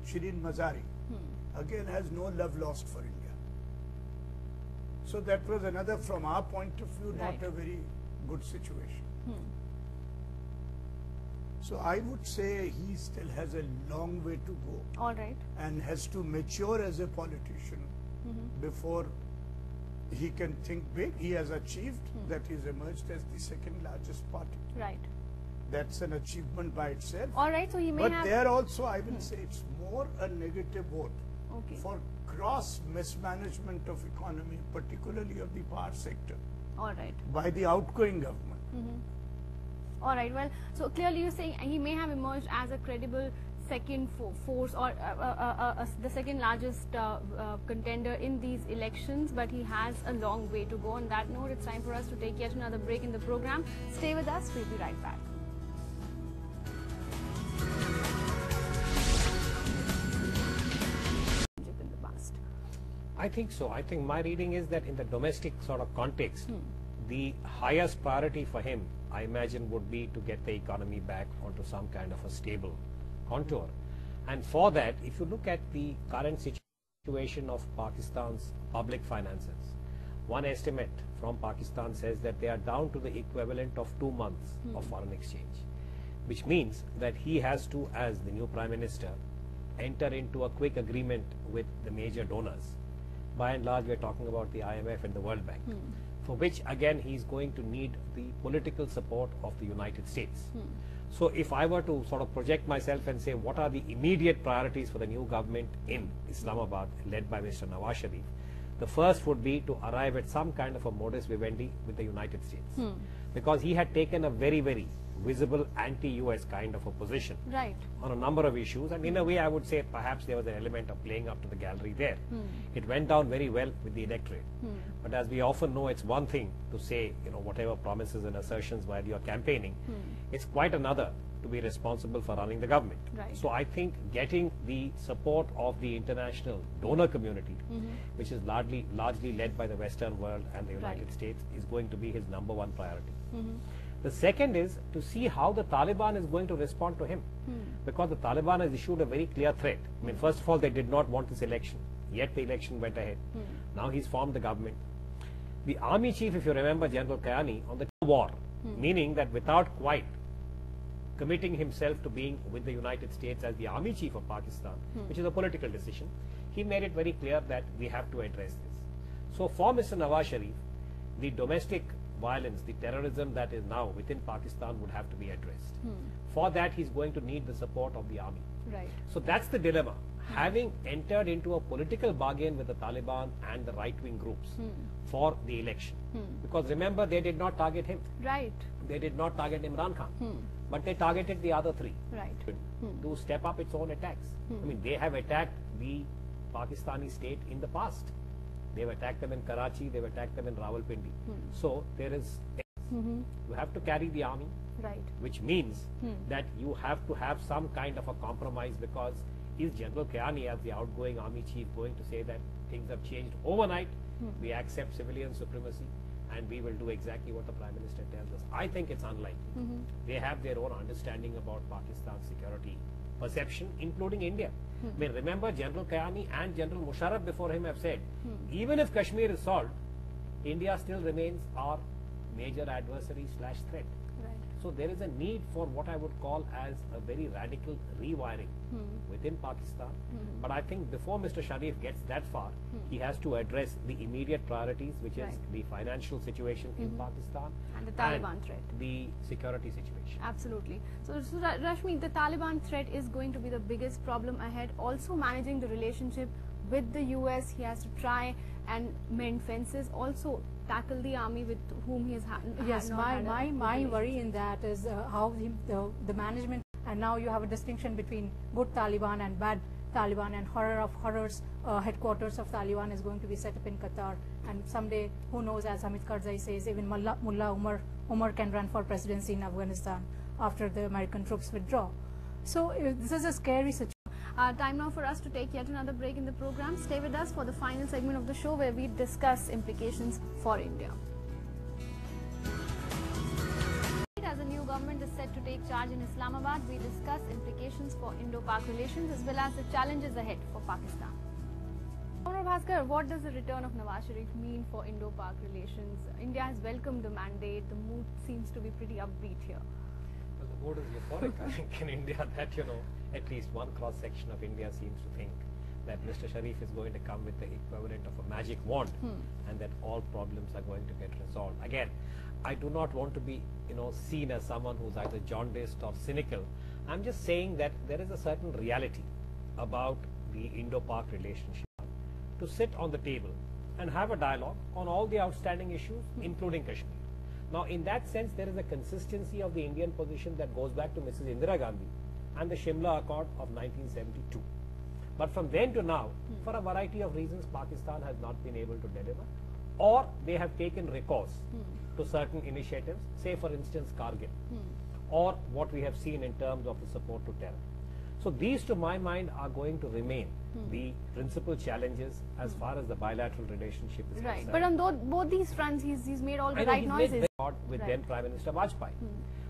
Shireen Mazari, again has no love lost for India. So that was another, from our point of view, not a very good situation. So I would say he still has a long way to go. All right. And has to mature as a politician before he can think big. He has achieved that he's emerged as the second largest party. Right. That's an achievement by itself. All right. So he may have. But there also, I will say, it's more a negative vote for gross mismanagement of economy, particularly of the power sector. All right. By the outgoing government. All right. Well, so clearly you're saying he may have emerged as a credible second force or the second largest contender in these elections, but he has a long way to go. On that note, it's time for us to take yet another break in the program. Stay with us. We'll be right back. In the past. I think so. I think my reading is that in the domestic sort of context, the highest priority for him, I imagine, would be to get the economy back onto some kind of a stable contour. And for that, if you look at the current situation of Pakistan's public finances, one estimate from Pakistan says that they are down to the equivalent of 2 months of foreign exchange, which means that he has to, as the new Prime Minister, enter into a quick agreement with the major donors. By and large, we are talking about the IMF and the World Bank, for which, again, he is going to need the political support of the United States. So if I were to sort of project myself and say what are the immediate priorities for the new government in Islamabad, led by Mr. Nawaz Sharif, the first would be to arrive at some kind of a modus vivendi with the United States. Because he had taken a very, very visible anti-US kind of a position on a number of issues, and in a way I would say perhaps there was an element of playing up to the gallery there. It went down very well with the electorate, but as we often know, it's one thing to say, you know, whatever promises and assertions while you're campaigning, it's quite another to be responsible for running the government. So I think getting the support of the international donor community, which is largely led by the Western world and the United States, is going to be his #1 priority. The second is to see how the Taliban is going to respond to him, because the Taliban has issued a very clear threat. I mean, first of all, they did not want this election, yet the election went ahead. Now he's formed the government. The army chief, if you remember, General Kayani, on the war, meaning that without quite committing himself to being with the United States as the army chief of Pakistan, which is a political decision, he made it very clear that we have to address this. So for Mr. Nawaz Sharif, the domestic violence, the terrorism that is now within Pakistan would have to be addressed. For that, he's going to need the support of the army. So that's the dilemma. Having entered into a political bargain with the Taliban and the right-wing groups for the election, because remember, they did not target him. They did not target Imran Khan, but they targeted the other three to step up its own attacks. I mean, they have attacked the Pakistani state in the past. They've attacked them in Karachi, they've attacked them in Rawalpindi. So there is, you have to carry the army, which means that you have to have some kind of a compromise, because is General Kayani, as the outgoing army chief, going to say that things have changed overnight, we accept civilian supremacy, and we will do exactly what the Prime Minister tells us? I think it's unlikely. They have their own understanding about Pakistan's security perception, including India. I mean, remember, General Kayani and General Musharraf before him have said, even if Kashmir is solved, India still remains our major adversary / threat. So there is a need for what I would call as a very radical rewiring within Pakistan. But I think before Mr. Sharif gets that far, he has to address the immediate priorities, which is the financial situation in Pakistan and the Taliban threat, the security situation. Absolutely. So Rashmi, the Taliban threat is going to be the biggest problem ahead. Also managing the relationship with the US, he has to try and mend fences, also tackle the army with whom he has had. Yes, my worry in that is how the management, and now you have a distinction between good Taliban and bad Taliban, and horror of horrors, headquarters of Taliban is going to be set up in Qatar, and someday, who knows, as Hamid Karzai says, even Mullah Umar can run for presidency in Afghanistan after the American troops withdraw. So this is a scary situation. Time now for us to take yet another break in the program. Stay with us for the final segment of the show, where we discuss implications for India. As the new government is set to take charge in Islamabad, we discuss implications for Indo-Pak relations as well as the challenges ahead for Pakistan. Comrade Bhaskar, what does the return of Nawaz Sharif mean for Indo-Pak relations? India has welcomed the mandate. The mood seems to be pretty upbeat here. Well, the mood is euphoric, I think, in India, that, at least one cross-section of India seems to think that Mr. Sharif is going to come with the equivalent of a magic wand and that all problems are going to get resolved. Again, I do not want to be, seen as someone who's either jaundiced or cynical. I'm just saying that there is a certain reality about the Indo-Pak relationship to sit on the table and have a dialogue on all the outstanding issues, including Kashmir. Now, in that sense, there is a consistency of the Indian position that goes back to Mrs. Indira Gandhi and the Shimla Accord of 1972. But from then to now, for a variety of reasons, Pakistan has not been able to deliver, or they have taken recourse to certain initiatives, say for instance Kargil, or what we have seen in terms of the support to terror. So these, to my mind, are going to remain the principal challenges as far as the bilateral relationship is concerned. Right, but on both these fronts, he's made all the right noises. With then Prime Minister Vajpayee.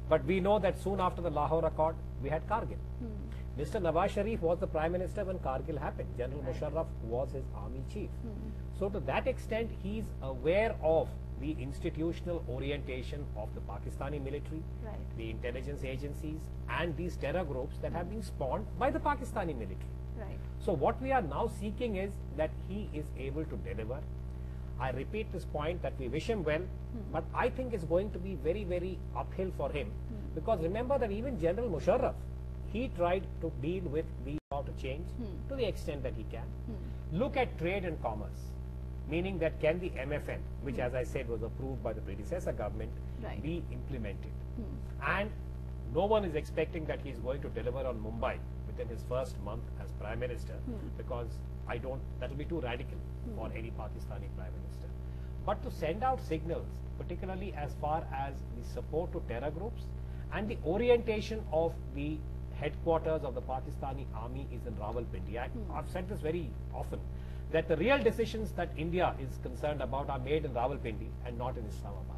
But we know that soon after the Lahore Accord, we had Kargil. Mr. Nawaz Sharif was the Prime Minister when Kargil happened. General Musharraf was his army chief. So to that extent, he's aware of the institutional orientation of the Pakistani military, the intelligence agencies, and these terror groups that have been spawned by the Pakistani military. Right. So what we are now seeking is that he is able to deliver. I repeat this point that we wish him well, but I think it's going to be very, very uphill for him, because remember that even General Musharraf, he tried to deal with the about to change to the extent that he can. Look at trade and commerce, meaning that can the MFN, which as I said was approved by the predecessor government, be implemented. And no one is expecting that he is going to deliver on Mumbai within his first month as Prime Minister, because that will be too radical for any Pakistani Prime Minister. But to send out signals, particularly as far as the support to terror groups and the orientation of the headquarters of the Pakistani army is in Rawalpindi. I've said this very often, that the real decisions that India is concerned about are made in Rawalpindi and not in Islamabad.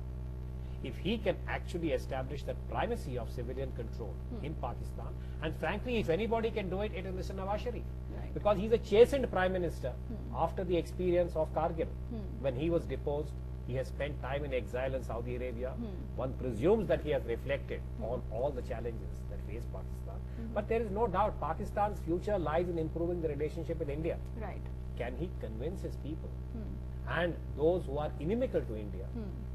If he can actually establish that primacy of civilian control in Pakistan, and frankly, if anybody can do it, it is Mr. Nawaz Sharif. Because he's a chastened Prime Minister after the experience of Kargil. When he was deposed, he has spent time in exile in Saudi Arabia. One presumes that he has reflected on all the challenges that face Pakistan. But there is no doubt Pakistan's future lies in improving the relationship with India. Right. Can he convince his people and those who are inimical to India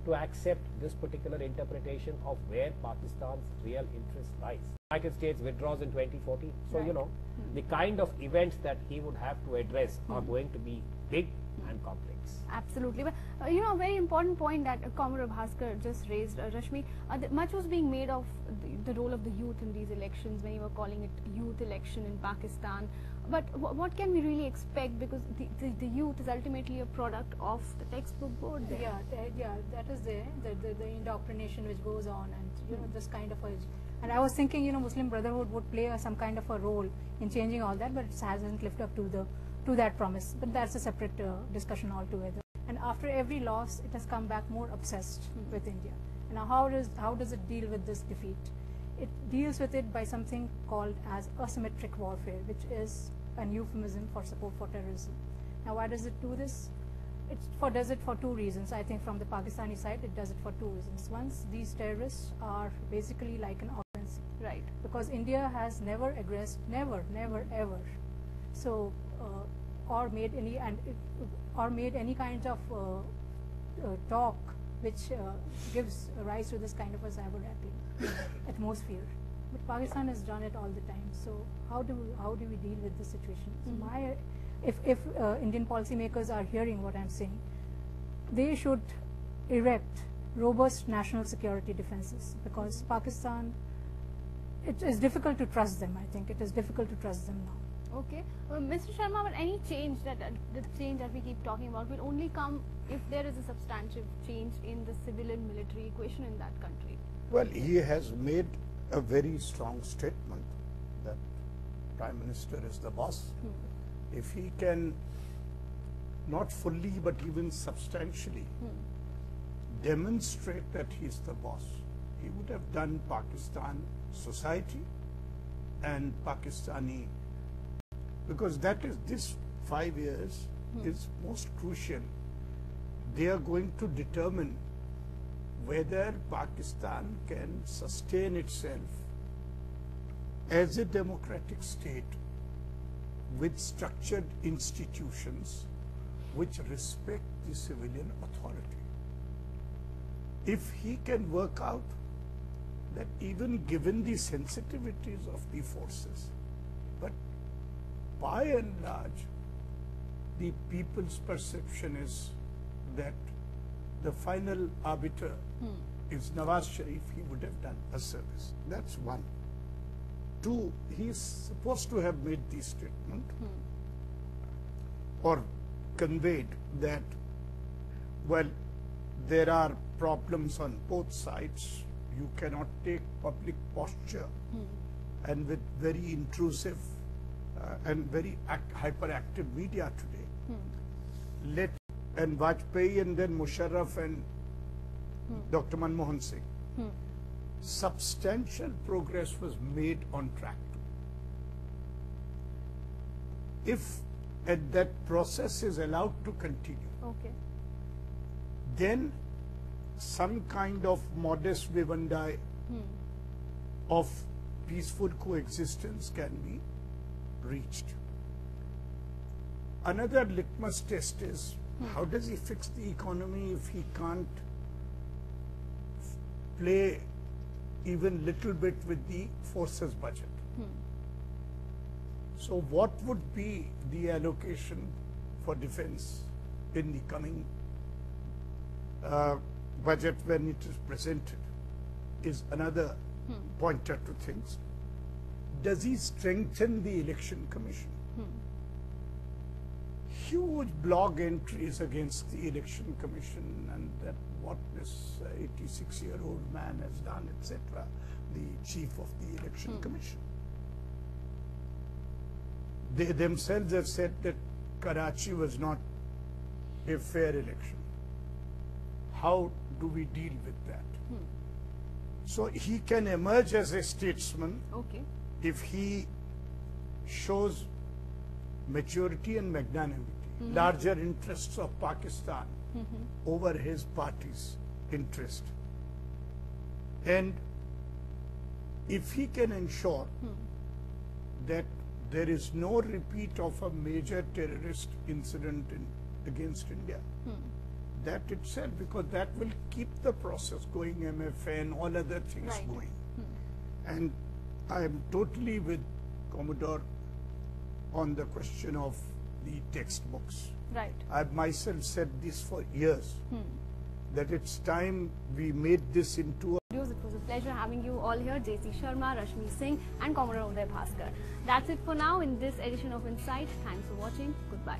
to accept this particular interpretation of where Pakistan's real interest lies? The United States withdraws in 2014. So, the kind of events that he would have to address are going to be big and complex. Absolutely. But, a very important point that Comrade Bhaskar just raised, Rashmi, much was being made of the role of the youth in these elections when you were calling it youth election in Pakistan. But what can we really expect, because the youth is ultimately a product of the textbook board there. Yeah, that is there, the indoctrination which goes on, and this kind of a, and I was thinking Muslim Brotherhood would play some kind of a role in changing all that, but it hasn't lived up to that promise. But that's a separate discussion altogether. And after every loss, it has come back more obsessed with India. And now how does it deal with this defeat? It deals with it by something called as asymmetric warfare, which is an euphemism for support for terrorism. Now, why does it do this? It does it for two reasons. I think from the Pakistani side, it does it for two reasons. One, these terrorists are basically like an offensive. Right. Because India has never aggressed, never, ever. So, or made any kind of talk which gives rise to this kind of a cyber-attacking atmosphere. But Pakistan has done it all the time. So how do we deal with this situation? So if Indian policymakers are hearing what I'm saying, they should erect robust national security defenses, because Pakistan, it is difficult to trust them. I think it is difficult to trust them now. Okay. Mr. Sharma, but any change the change that we keep talking about will only come if there is a substantive change in the civilian military equation in that country. Well, he has made a very strong statement that Prime Minister is the boss. If he can not fully but even substantially demonstrate that he is the boss, he would have done Pakistan society and Pakistani, because that is, this 5 years is most crucial. They are going to determine whether Pakistan can sustain itself as a democratic state with structured institutions which respect the civilian authority. If he can work out that even given the sensitivities of the forces, but by and large, the people's perception is that the final arbiter is Nawaz Sharif, he would have done a service. That's one. Two, he is supposed to have made the statement or conveyed that, well, there are problems on both sides. You cannot take public posture and with very intrusive and very hyperactive media today. And Vajpayee and then Musharraf and Dr. Manmohan Singh. Substantial progress was made on track. If that process is allowed to continue, then some kind of modus vivendi of peaceful coexistence can be reached. Another litmus test is how does he fix the economy if he can't play even little bit with the forces budget? So what would be the allocation for defense in the coming budget when it is presented is another pointer to things. Does he strengthen the election commission? Huge blog entries against the election commission and that what this 86-year-old man has done, etc., the chief of the election commission. They themselves have said that Karachi was not a fair election. How do we deal with that? So he can emerge as a statesman if he shows maturity and magnanimity, larger interests of Pakistan over his party's interest. And if he can ensure that there is no repeat of a major terrorist incident against India, that itself, because that will keep the process going, MFA and all other things going. And I am totally with Commodore on the question of the textbooks. I've myself said this for years, that it's time we made this into a... It was a pleasure having you all here, J.C. Sharma, Rashmi Singh and Commodore Uday Bhaskar. That's it for now in this edition of Insight. Thanks for watching. Goodbye.